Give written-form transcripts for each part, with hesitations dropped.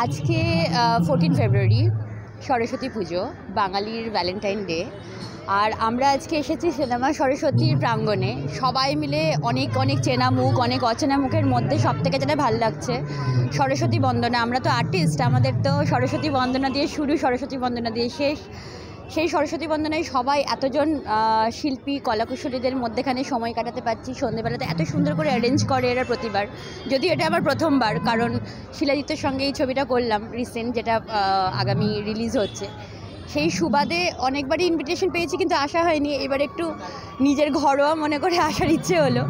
আজকে 14 ফেব্রুয়ারি সরস্বতী পুজো, বাঙালির Valentine day. আর আমরা আজকে এসেছি সিনেমা সরস্বতীর প্রাঙ্গণে। সবাই মিলে অনেক অনেক চেনা মুখ, অনেক অচেনা মুখের মধ্যে সবথেকে যেটা ভালো লাগছে সরস্বতী বন্দনা। আমরা তো আর্টিস্ট, আমাদের তো সরস্বতী বন্দনা দিয়ে শুরু, সরস্বতী বন্দনা দিয়ে শেষ। সেই সরস্বতী বন্দনায় সবাই এতজন শিল্পী কলাকুশলীদের মধ্যেখানে সময় কাটাতে পারছি। সন্ধ্যেবেলাতে এত সুন্দর করে অ্যারেঞ্জ করে এরা প্রতিবার, যদিও এটা আমার প্রথমবার, কারণ শিলাজিতের সঙ্গে এই ছবিটা করলাম রিসেন্ট, যেটা আগামী রিলিজ হচ্ছে। সেই সুবাদে অনেকবারই ইনভিটেশন পেয়েছি, কিন্তু আসা হয়নি। এবার একটু নিজের ঘরোয়া মনে করে আসার ইচ্ছে হলো।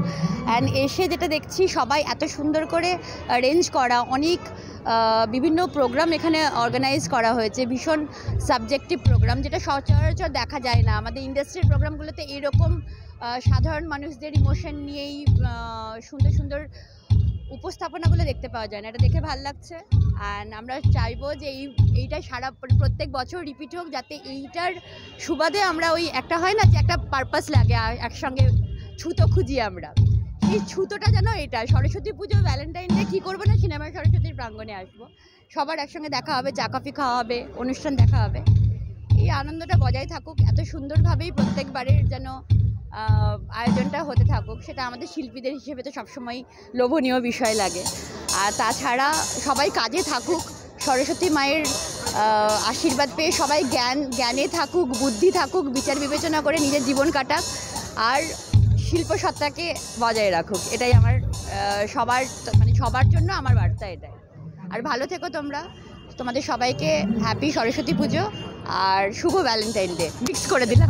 অ্যান্ড এসে যেটা দেখছি, সবাই এত সুন্দর করে অ্যারেঞ্জ করা, অনেক বিভিন্ন প্রোগ্রাম এখানে অর্গানাইজ করা হয়েছে, ভীষণ সাবজেক্টিভ প্রোগ্রাম, যেটা সচরাচর দেখা যায় না। আমাদের ইন্ডাস্ট্রির প্রোগ্রামগুলোতে এইরকম সাধারণ মানুষদের ইমোশন নিয়েই সুন্দর সুন্দর উপস্থাপনাগুলো দেখতে পাওয়া যায় না। এটা দেখে ভালো লাগছে। অ্যান্ড আমরা চাইবো যে এইটা সারা প্রত্যেক বছর রিপিট হোক, যাতে এইটার সুবাদে আমরা ওই একটা হয় না যে একটা পারপাস লাগে, একসঙ্গে ছুতো খুঁজি আমরা, এই ছুতোটা যেন এটা সরস্বতী পুজো, ভ্যালেন্টাইন ডে কী করবো না, সিনেমা সরস্বতীর প্রাঙ্গণে আসবো, সবার একসঙ্গে দেখা হবে, চা কফি খাওয়া হবে, অনুষ্ঠান দেখা হবে। এই আনন্দটা বজায় থাকুক, এত সুন্দরভাবেই প্রত্যেকবারের যেন আয়োজনটা হতে থাকুক। সেটা আমাদের শিল্পীদের হিসেবে তো সবসময় লোভনীয় বিষয় লাগে। আর তাছাড়া সবাই কাজে থাকুক, সরস্বতী মায়ের আশীর্বাদ পেয়ে সবাই জ্ঞানে থাকুক, বুদ্ধি থাকুক, বিচার বিবেচনা করে নিজের জীবন কাটাক, আর শিল্প সত্তাকে বজায় রাখুক। এটাই আমার সবার জন্য আমার বার্তা এটাই। আর ভালো থেকো তোমরা। তোমাদের সবাইকে হ্যাপি সরস্বতী পুজো আর শুভ ভ্যালেন্টাইন ডে। মিক্স করে দিলাম।